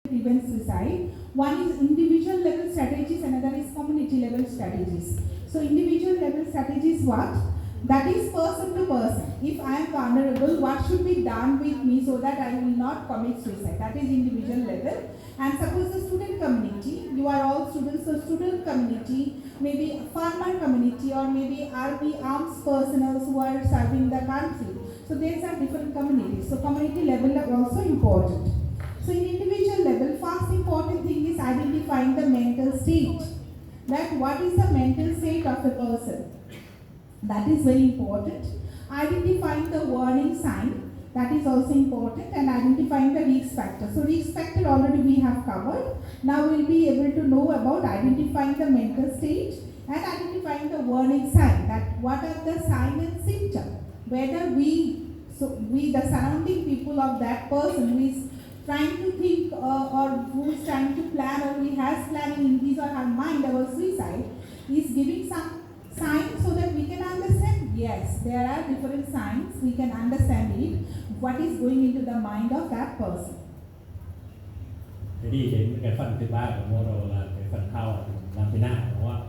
prevent suicide. One is individual level strategies, another is community level strategies. So individual level strategies what? That is person to person. If I am vulnerable, what should be done with me so that I will not commit suicide? That is individual level. And suppose the student community, you are all students, so student community, maybe farmer community, or maybe army arms personnel who are serving the country. So these are different communities. So community level are also important. So in individual level, first important thing is identifying the mental state. That what is the mental state of the person? That is very important. Identifying the warning sign, that is also important, and identifying the risk factor. So risk factor already we have covered. Now we will be able to know about identifying the mental state and identifying the warning sign. That what are the sign and symptom? Whether we the surrounding people of that person who is trying to think or who is trying to plan or who has planning in his or her mind about suicide is giving some signs so that we can understand. Yes, there are different signs. We can understand it. What is going into the mind of that person. Thế thì đến cái phần thứ ba của model là cái phần how làm thế nào, đúng không ạ?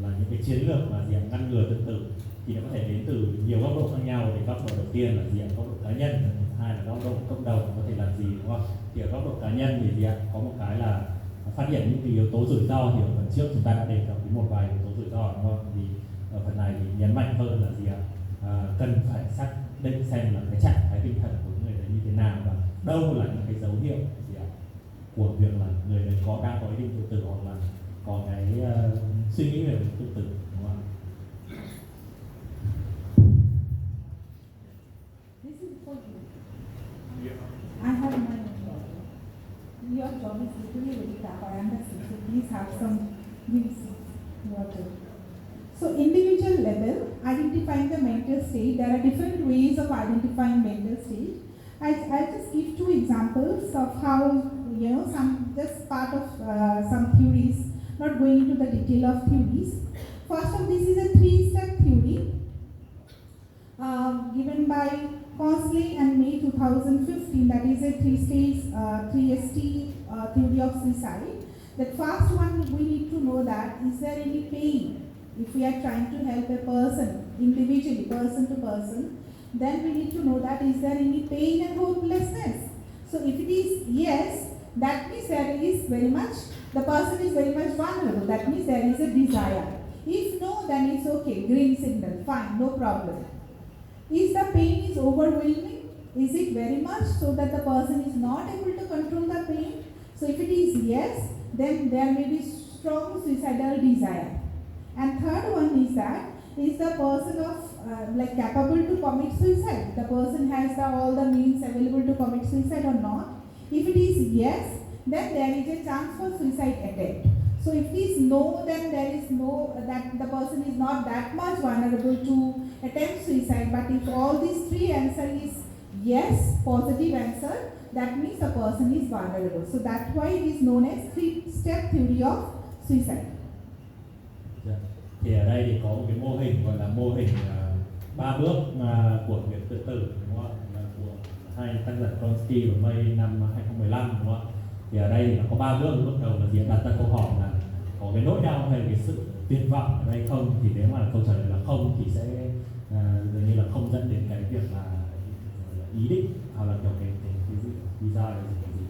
Là những cái chiến lược mà gì ngăn ngừa tự tử thì nó có thể đến từ nhiều góc độ khác nhau. Thì góc độ đầu tiên là gì góc độ cá nhân, hai là góc độ cộng đồng có thể làm gì, đúng không? Thì ở góc độ cá nhân thì gì có một cái là phát hiện những cái yếu tố rủi ro. Thì ở phần trước chúng ta đã đề cập đến một vài yếu tố rủi ro, đúng không? Thì ở phần này thì nhấn mạnh hơn là gì cần phải xác định xem là cái trạng thái tinh thần của người đấy như thế nào và đâu là những cái dấu hiệu gì của việc là người đấy đang có ý định tự tử hoặc là có cái suy nghĩ về tự tử, đúng không? This is for you. I have my your job is literally very tough. I understand. So please have some water. So individual level, identifying the mental state. There are different ways of identifying mental state. I'll just give two examples of how, some just part of some theories, not going into the detail of theories. First of this is a 3-step theory given by Consley and May 2015. That is a 3ST theory of suicide. The first one, we need to know that is there any pain? If we are trying to help a person individually, person to person, then we need to know that is there any pain and hopelessness. So if it is yes, that means there is the person is very much vulnerable. That means there is a desire. If no, then it's okay, green signal, fine, no problem. If the pain is overwhelming, is it very much so that the person is not able to control the pain? So if it is yes, then there may be strong suicidal desire. And third one is that, is the person capable to commit suicide? The person has all the means available to commit suicide or not? If it is yes, then there is a chance for suicide attempt. So if it is no, then there is no, that the person is not that much vulnerable to attempt suicide. But if all these three answers is yes, positive answer, that means the person is vulnerable. So that's why it is known as 3-step theory of suicide. Thì ở đây thì có một cái mô hình gọi là mô hình 3 bước của việc tự tử, đúng không? Là của hai tác giả Consley và May năm 2015, đúng không? Thì ở đây thì nó có 3 bước. Bước đầu là gì? Đặt ra câu hỏi là có cái nỗi đau hay cái sự tuyệt vọng ở đây không? Thì nếu mà câu trả lời là không thì sẽ gần như là không dẫn đến cái việc là ý định hoặc là kiểu cái lý do là gì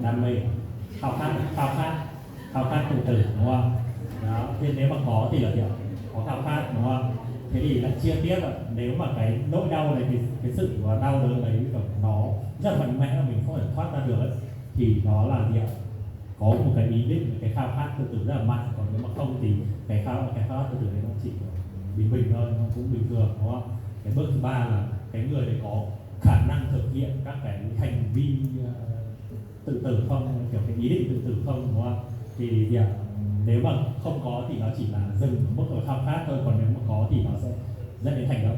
đam mê, khao khát tự tử, đúng không? Đó, thế nếu mà có thì là có khao khát, đúng không? Thế thì lại chia tiếp là nếu mà cái nỗi đau này thì cái sự đau đớn đấy nó rất mạnh mẽ mà mình không thể thoát ra được ấy, thì nó là gì ạ? Có một cái ý định, cái khao khát tự tử rất là mạnh. Còn nếu mà không thì cái khao khát tự tử đấy nó chỉ bình bình thôi, nó cũng bình thường, đúng không? Cái bước thứ ba là cái người đấy có khả năng thực hiện các cái hành vi tự tử không, kiểu cái ý định tự tử không, đúng không? Thì gì ạ? Nếu mà không có thì nó chỉ là dừng ở mức ở khao khát thôi, còn nếu mà có thì nó sẽ dẫn đến hành động.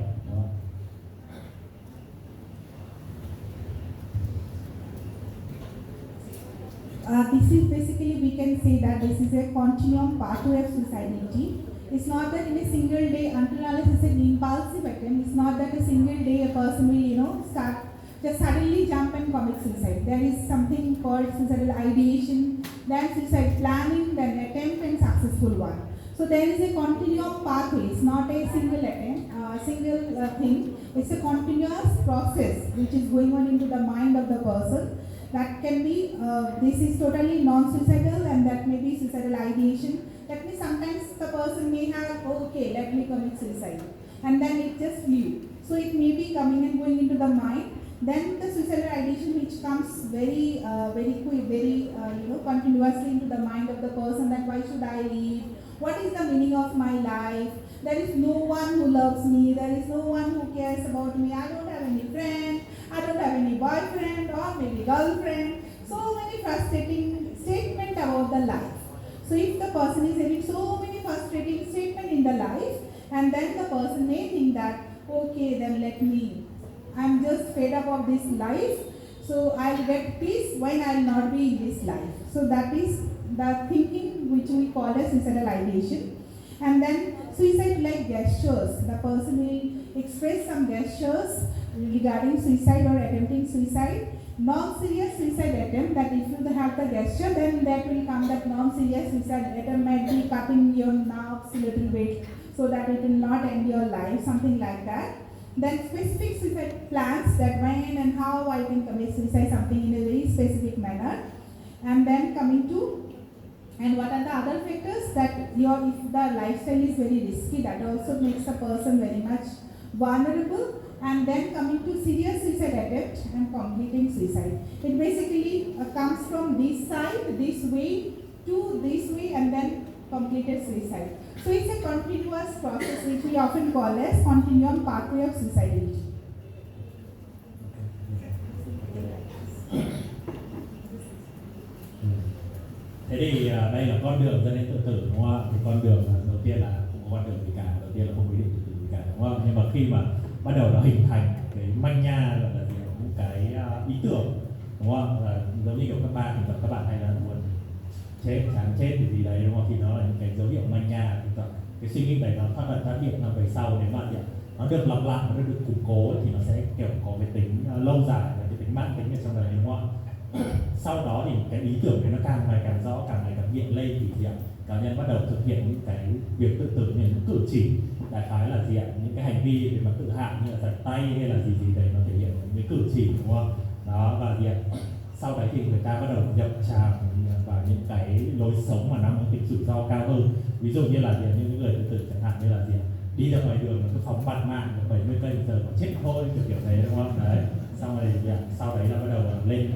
This is basically, we can say that this is a continuum pathway of suicidality. It's not that in a single day, until unless it's an impulsive attempt, it's not that a single day a person will, start just suddenly jump and commit suicide. There is something called suicidal ideation, then suicide planning, then attempt and successful one. So there is a continuum pathway. It's not a single attempt, single thing. It's a continuous process which is going on into the mind of the person. That can be, this is totally non-suicidal, and that may be suicidal ideation. That means sometimes the person may have, okay, let me commit suicide, and then it just flew. So it may be coming and going into the mind. Then the suicidal ideation which comes very quick, very continuously into the mind of the person, that why should I live? What is the meaning of my life? There is no one who loves me. There is no one who cares about me. I don't have any friend. I don't have any boyfriend or maybe girlfriend. So many frustrating statements about the life. So if the person is having so many frustrating statements in the life, and then the person may think that, okay, then I'm just fed up of this life, so I'll get peace when I'll not be in this life. So that is the thinking which we call as suicidal ideation. And then suicide-like gestures. The person will express some gestures regarding suicide or attempting suicide. Non-serious suicide attempt, that if you have the gesture, then that will come that non-serious suicide attempt might be cutting your nerves a little bit so that it will not end your life, something like that. Then specific suicide plans, that when and how I can commit suicide, something in a very specific manner. And then coming to, and what are the other factors, that if the lifestyle is very risky, that also makes the person very much vulnerable. And then coming to serious suicide attempt and completing suicide. It basically comes from this side, this way to this way, and then completed suicide. So it's a continuous process which we often call as continuum pathway of suicidality. Thế thì đây là con đường dẫn đến tự tử, đúng không ạ? Thì con đường đầu tiên là không có con đường gì cả, đầu tiên là không có ý định tự tử gì cả, đúng không? Nhưng mà khi mà bắt đầu nó hình thành cái manh nha, gọi là gì, những cái ý tưởng, đúng không? Là giống như kiểu các bạn hay là buồn chết, chán chết thì gì đấy, đúng không? Thì nó là những cái dấu hiệu manh nha. Thì cái suy nghĩ này nó phát hiện là về sau, nếu mà nó được lặp lại, nó được củng cố thì nó sẽ kiểu có cái tính lâu dài và cái tính mãn tính ở trong đấy, đúng không ạ? Sau đó thì cái ý tưởng đấy nó càng ngày càng rõ, càng ngày càng hiện lên, thì gì ạ? Cá nhân bắt đầu thực hiện những cái việc tự tử, những cử chỉ, đại khái là gì ạ? Những cái hành vi về mặt tự hạ như là giật tay hay là gì đấy, nó thể hiện những cử chỉ, đúng không? Đó, và gì ạ? Sau đấy thì người ta bắt đầu nhập tràng vào những cái lối sống mà nó mang tính rủi ro cao hơn. Ví dụ như là gì, những người tự tử chẳng hạn như là gì, đi ra ngoài đường cứ phóng bạt mạng 70 cây một giờ mà chết thôi, kiểu thế, đúng không? Đấy, xong rồi gì ạ? Sau đấy là bắt đầu lên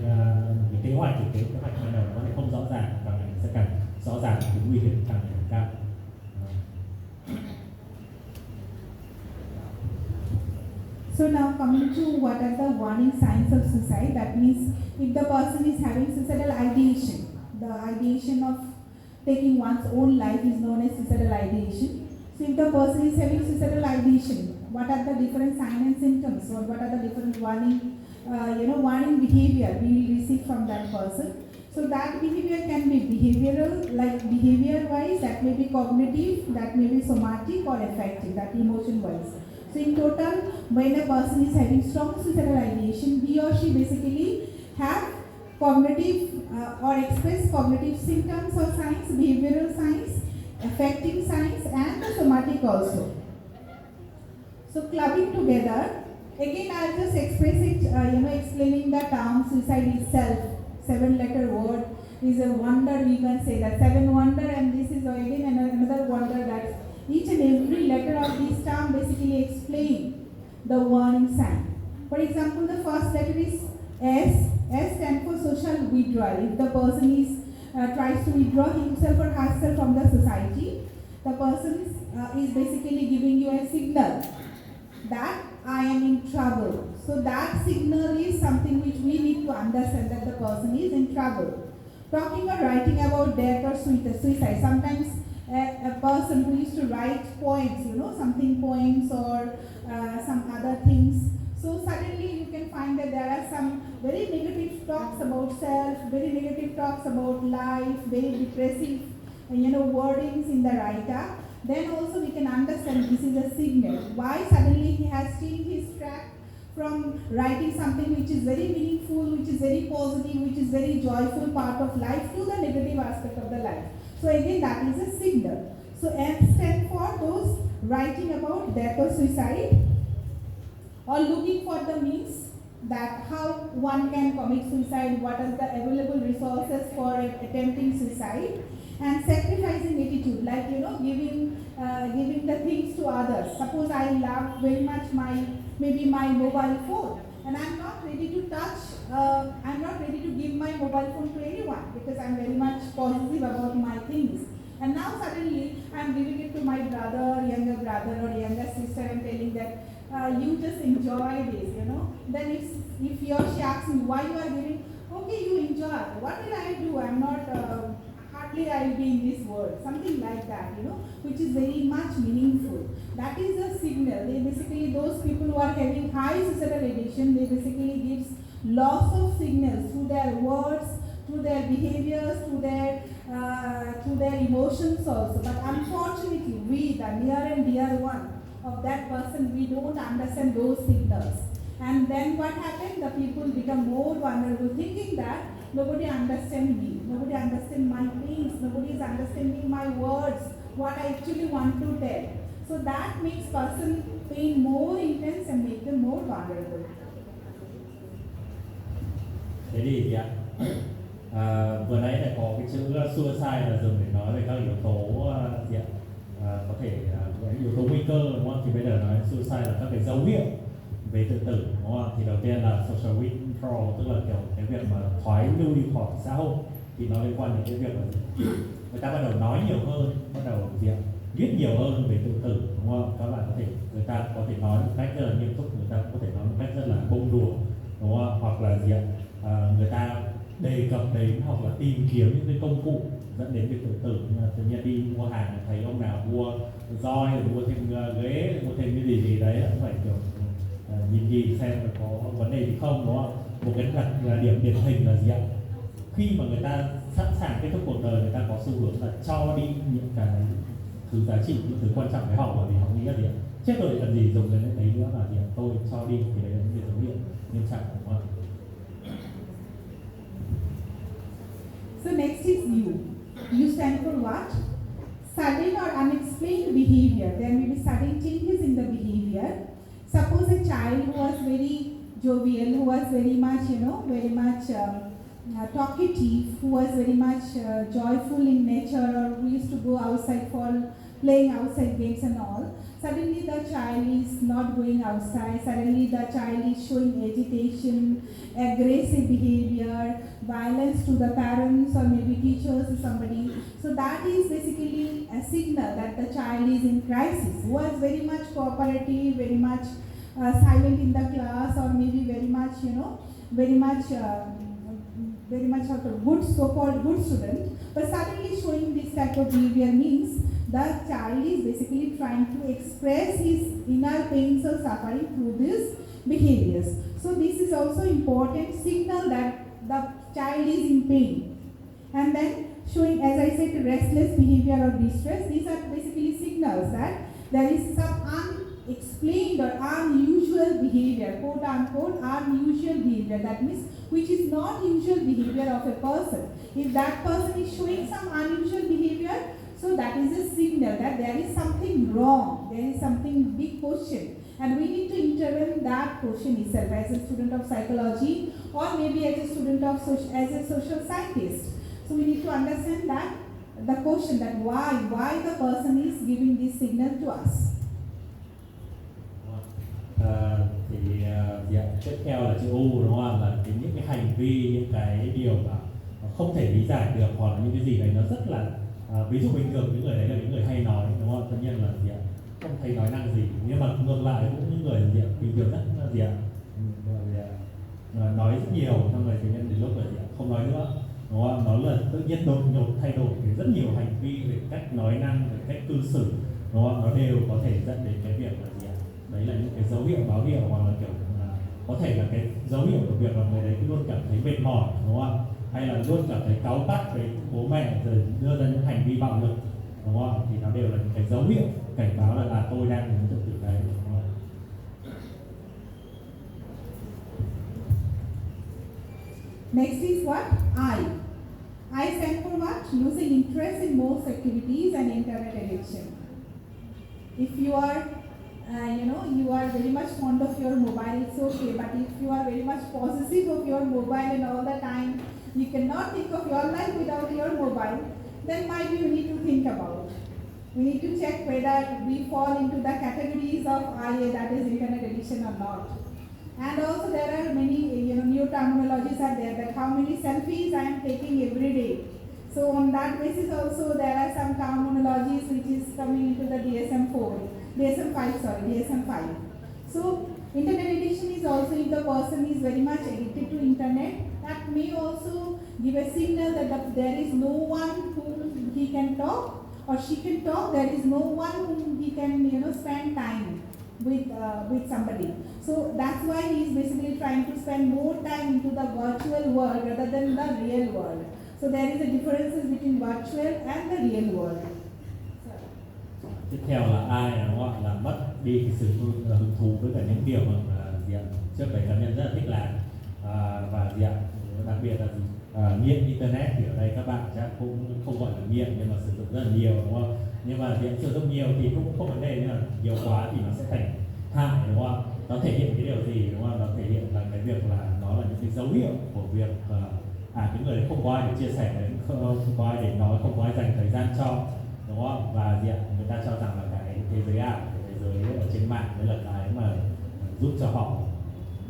những kế hoạch, kế hoạch ban đầu nó sẽ không rõ ràng, và ngày sẽ càng rõ ràng thì nguy hiểm càng ngày càng cao. So now coming to what are the warning signs of suicide, that means if the person is having suicidal ideation, the ideation of taking one's own life is known as suicidal ideation. So if the person is having suicidal ideation, what are the different signs and symptoms, or what are the different warning behavior we will receive from that person? So that behavior can be behavioral, like behavior-wise, that may be cognitive, that may be somatic or affective, that emotion-wise. So in total, when a person is having strong suicidal ideation, he or she basically have cognitive or express cognitive symptoms or signs, behavioral signs, affecting signs, and the somatic also. So clubbing together, again I'll just express it, explaining the term suicide itself. 7-letter word is a wonder, we can say that 7 wonder, and this is again another wonder, that each and every letter of this term basically explain the warning sign. For example, the first letter is S. S stands for social withdrawal. If the person is tries to withdraw himself or herself from the society, the person is basically giving you a signal that I am in trouble. So that signal is something which we need to understand, that the person is in trouble. Talking or writing about death or suicide. Sometimes a person who used to write poems, something poems or some other things. So suddenly you can find that there are some very negative talks about self, very negative talks about life, very depressive, wordings in the writer. Then also we can understand this is a signal. Why suddenly he has changed his track from writing something which is very meaningful, which is very positive, which is very joyful part of life, to the negative aspect of the life. So again, that is a signal. So F stands for those writing about death or suicide, or looking for the means that how one can commit suicide, what are the available resources for attempting suicide, and sacrificing attitude, like giving the things to others. Suppose I love very much maybe my mobile phone, and I'm not ready to give my mobile phone to anyone because I'm very much positive about my things. And now suddenly I'm giving it to my younger brother or younger sister, and telling that you just enjoy this, Then if he or she asks me why you are giving, okay, you enjoy. What will I do? I'm not, hardly I will be in this world. Something like that, which is very much meaningful. That is a signal. They basically, those people who are having high suicidal addiction, they basically gives lots of signals through their words, through their behaviors, through their emotions also. But unfortunately, we, the near and dear one of that person, we don't understand those signals. And then what happened? The people become more vulnerable, thinking that nobody understands me, nobody understands my pains, nobody is understanding my words, what I actually want to tell. So that makes person pain more intense and make them more vulnerable. Thế thì vừa nãy lại có cái chữ suicide là dùng để nói về các yếu tố có thể yếu tố nguy cơ, đúng không? Thì bây giờ nói suicide là các cái dấu hiệu về tự tử, đúng không? Thì đầu tiên là social withdrawal, tức là kiểu cái việc mà thoái lui đi khỏi xã hội, thì nó liên quan đến cái việc là người ta bắt đầu nói nhiều hơn, bắt đầu viết nhiều hơn về tự tử, đúng không? Các bạn người ta có thể nói một cách rất là nghiêm túc, người ta có thể nói một cách rất là bông đùa, đúng không? Hoặc là người ta đề cập đến hoặc là tìm kiếm những cái công cụ dẫn đến việc tự tử. Tự nhiên đi mua hàng thấy ông nào mua roi, mua thêm ghế, mua thêm cái gì đấy, cũng phải kiểu nhìn xem là có vấn đề gì không, đúng không? Một cái là điểm điển hình là khi mà người ta sẵn sàng kết thúc cuộc đời, người ta có xu hướng là cho đi những cái thứ giá trị, những thứ quan trọng với họ, bởi vì họ nghĩ là chết rồi cần gì dùng đến đấy nữa, là tôi cho đi, thì đấy là những cái dấu hiệu nghiêm trọng, đúng không? So next is U. U stand for what? Sudden or unexplained behavior. There may be sudden changes in the behavior. Suppose a child who was very jovial, who was very much, talkative, who was very much joyful in nature, or who used to go outside for playing outside games and all. Suddenly the child is not going outside, suddenly the child is showing agitation, aggressive behavior, violence to the parents or maybe teachers or somebody. So that is basically a signal that the child is in crisis. Who was very much cooperative, very much silent in the class, or maybe very much good, so-called good student, but suddenly showing this type of behavior means the child is basically trying to express his inner pains or suffering through these behaviors. So this is also important signal that the child is in pain. And then showing, as I said, restless behavior or distress, these are basically signals that there is some unexplained or unusual behavior, quote unquote unusual behavior, that means which is not usual behavior of a person. If that person is showing some unusual behavior, so that is a signal that there is something wrong, there is something big question, and we need to intervene that question itself as a student of psychology, or maybe as a student of as a social scientist. So we need to understand that the question that why the person is giving this signal to us. Tiếp theo là chữ U, đúng không? Là những cái hành vi, những cái điều mà không thể lý giải được, hoặc là những cái gì đấy nó rất là ví dụ bình thường những người đấy là những người hay nói, đúng không? Tất nhiên là không thấy nói năng gì, nhưng mà ngược lại cũng những người bình thường rất nói rất nhiều, xong rồi tự nhiên đến lúc là không nói nữa, đúng không? Nó là tự nhiên đột ngột thay đổi rất nhiều hành vi về cách nói năng, về cách cư xử, đúng không? Nó đều có thể dẫn đến cái việc là đấy là những cái dấu hiệu báo hiệu, hoặc là kiểu có thể là cái dấu hiệu của việc là người đấy luôn cảm thấy mệt mỏi, đúng không? Hay là luôn cảm thấy cáu gắt với bố mẹ, rồi đưa ra những hành vi bạo lực, đúng không? Thì nó đều là những cái dấu hiệu cảnh báo là tôi đang muốn tự tử đấy, đúng không? Next is what? I stand for what? Losing interest in most activities and internet addiction. If you are, you are very much fond of your mobile, it's okay. But if you are very much possessive of your mobile and all the time, you cannot think of your life without your mobile, then might be you need to think about. We need to check whether we fall into the categories of IA, that is internet addiction or not. And also there are many, new terminologies are there, that how many selfies I am taking every day. So on that basis also there are some terminologies which is coming into the DSM-5. So internet addiction is also, if the person is very much addicted to internet, that may also give a signal that there is no one whom he can talk or she can talk, there is no one whom he can, spend time with somebody. So that's why he is basically trying to spend more time into the virtual world rather than the real world. So there is a difference between virtual and the real world. Tiếp theo là ai đúng không? Là mất đi cái sự hứng thú với cả những điều mà trước đây cá nhân rất là thích làm, và đặc biệt là nghiện internet, thì ở đây các bạn chắc cũng không gọi là nghiện nhưng mà sử dụng rất là nhiều, đúng không? Nhưng mà sử dụng nhiều thì cũng không vấn đề, nhưng mà nhiều quá thì nó sẽ thành hại, đúng không? Nó thể hiện cái điều gì, đúng không? Nó thể hiện là cái việc là nó là những cái dấu hiệu của việc cái người đấy không có ai để chia sẻ đấy, không có ai để nói, không có ai dành thời gian cho, đúng không? Và người ta cho rằng là cái thế giới ảo, cái thế giới ở trên mạng mới là cái mà giúp cho họ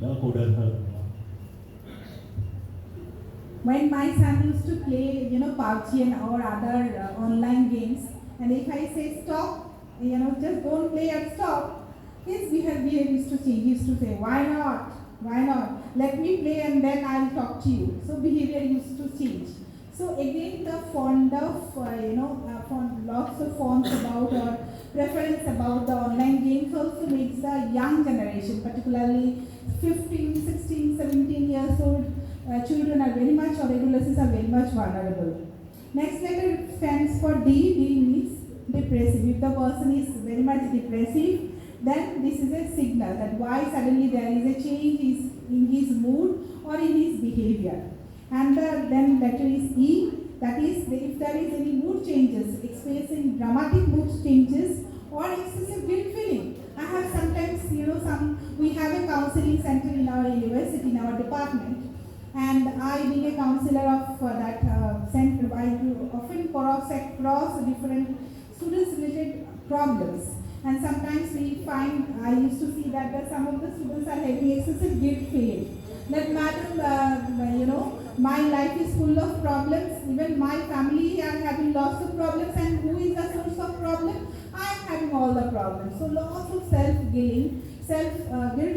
đỡ cô đơn hơn. When my son used to play, PUBG and or other online games, and if I say stop, just don't play and stop, his behavior used to change. He used to say, why not? Why not? Let me play and then I'll talk to you. So behavior used to change. So again, the fond of, lots of fonts about or preference about the online games also makes the young generation, particularly 15, 16, 17 years old children are very much, or adolescents are very much vulnerable. Next letter stands for D. D means depressive. If the person is very much depressive, then this is a signal that why suddenly there is a change in his mood or in his behavior. And then letter is E, that is if there is any mood changes, experiencing dramatic mood changes or excessive guilt feeling. I have sometimes, we have a counseling center in our university, in our department, and I being a counselor of that center, I do often cross different students related problems. And sometimes we find, I used to see that some of the students are having excessive guilt feeling. That madam, my life is full of problems, even my family are having lots of problems, and who is the source of problem? I am having all the problems. So lots of self-guilt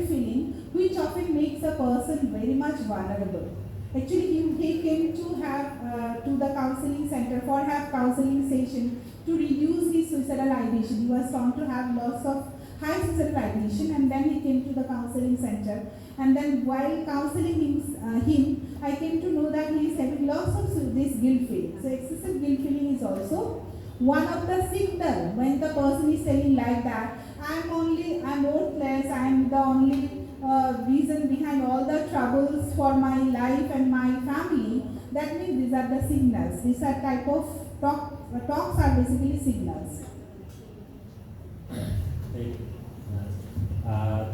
feeling, which often makes a person very much vulnerable. Actually, he came to have to the counseling center for have counseling session to reduce his suicidal ideation. He was found to have lots of high suicidal ideation, and then he came to the counseling center. And then while counseling him, I came to know that he is having lots of this guilt feeling. So excessive guilt feeling is also one of the signal when the person is saying like that, I'm worthless, I'm the only reason behind all the troubles for my life and my family. That means these are the signals. These are type of talks are basically signals.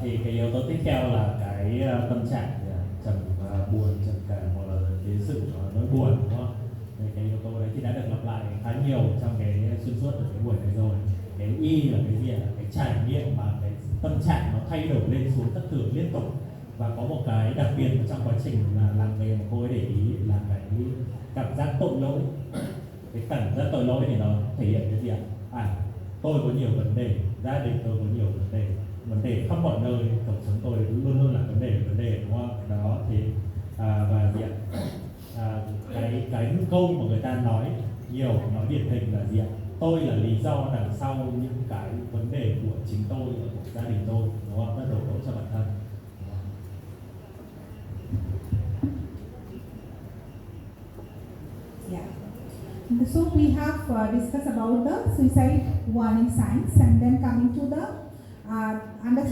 Thì cái yếu tố tiếp theo là cái tâm trạng trầm buồn, trầm cảm, hoặc là cái sự nỗi buồn, đúng không? Cái yếu tố đấy thì đã được lặp lại khá nhiều trong cái xuyên suốt của cái buổi này rồi. Cái Y là cái gì? Là cái trải nghiệm mà cái tâm trạng nó thay đổi lên xuống thất thường liên tục. Và có một cái đặc biệt trong quá trình làm nghề mà cô ấy để ý là cái cảm giác tội lỗi. Cái cảm giác tội lỗi thì nó thể hiện cái gì ạ? Tôi có nhiều vấn đề, gia đình tôi có nhiều vấn đề khắp mọi nơi, cuộc sống tôi luôn luôn là vấn đề, đúng không? Đó thì và gì ạ? Cái câu mà người ta nói điển hình là gì ạ? Tôi là lý do đằng sau những cái vấn đề của chính tôi, của gia đình tôi, đúng không? Rất đổ lỗi cho bản thân. So we have discussed about the suicide warning signs, and then coming to the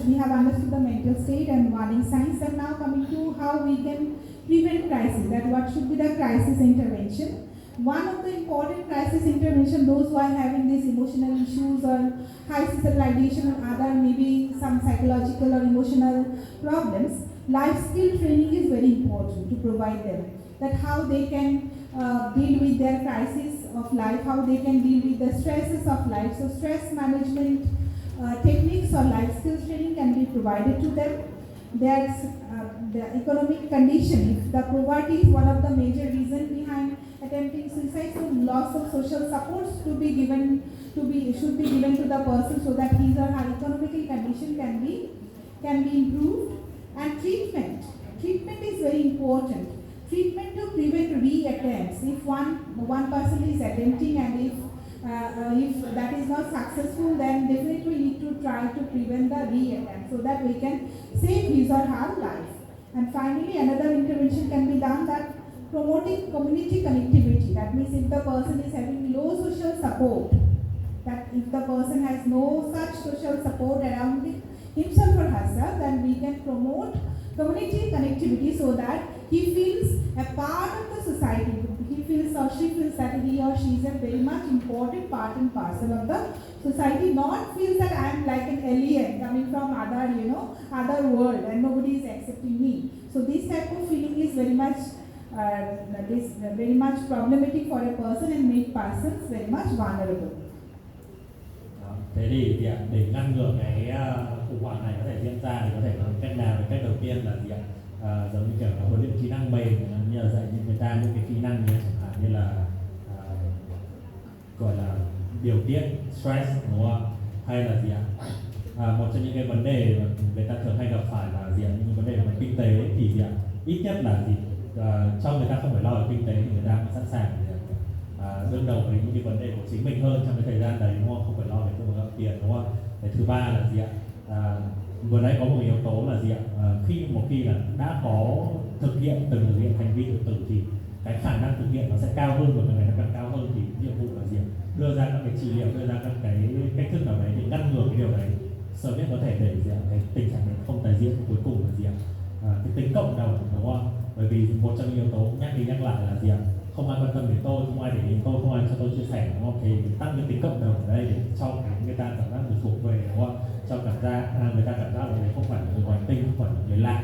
we have understood the mental state and warning signs, and now coming to how we can prevent crisis, that what should be the crisis intervention. One of the important crisis intervention, those who are having these emotional issues or high suicidalization or other maybe some psychological or emotional problems, life skill training is very important to provide them. That how they can deal with their crisis of life, how they can deal with the stresses of life. So stress management techniques or life skills training can be provided to them. There's the economic condition. If the poverty is one of the major reasons behind attempting suicide, so loss of social supports should be given to the person so that his or her economical condition can be improved. And treatment is very important. Treatment to prevent re-attempts. If one person is attempting and if that is not successful, then definitely we need to try to prevent the re-attempt so that we can save his or her life. And finally, another intervention can be done, that promoting community connectivity. That means if the person is having low social support, that if the person has no such social support around himself or herself, then we can promote community connectivity so that he feels a part of the society. He feels or she feels that he or she is a very much important part and parcel of the society, not feels that I am like an alien coming from other world and nobody is accepting me. So this type of feeling is very much problematic for a person and make persons very much vulnerable. Đó. Thế thì để ngăn ngừa cái khủng hoảng này có thể diễn ra thì có thể có cách nào? Cách đầu tiên là giống như kiểu là huấn luyện kỹ năng mềm, như là dạy người ta những cái kỹ năng như chẳng hạn như là gọi là điều tiết stress, đúng không? Hay là một trong những cái vấn đề mà người ta thường hay gặp phải là những vấn đề về kinh tế thì ít nhất là cho người ta không phải lo về kinh tế thì người ta cũng sẵn sàng đương đầu với những cái vấn đề của chính mình hơn trong cái thời gian đấy, đúng không? Không phải lo về công việc tiền, đúng không? Cái thứ ba là vừa nãy có một yếu tố là khi là đã có thực hiện hành vi tự tử thì cái khả năng thực hiện nó sẽ cao hơn, và ngày nó càng cao hơn thì nhiệm vụ là đưa ra các cái trị liệu, đưa ra các cái cách thức nào đấy để ngăn ngừa cái điều đấy sớm nhất có thể để cái tình trạng này không tái diễn. Cuối cùng là cái tính cộng đồng, đúng không? Bởi vì một trong những yếu tố nhắc đi nhắc lại là không ai quan tâm đến tôi, không ai để ý tôi, không ai cho tôi chia sẻ, đúng không? Thì tăng cái tính cộng đồng ở đây để cho người ta cảm giác được thuộc về, đúng không? Cho người ta cảm giác là đấy không phải là người ngoài tinh, không phải là người lạ.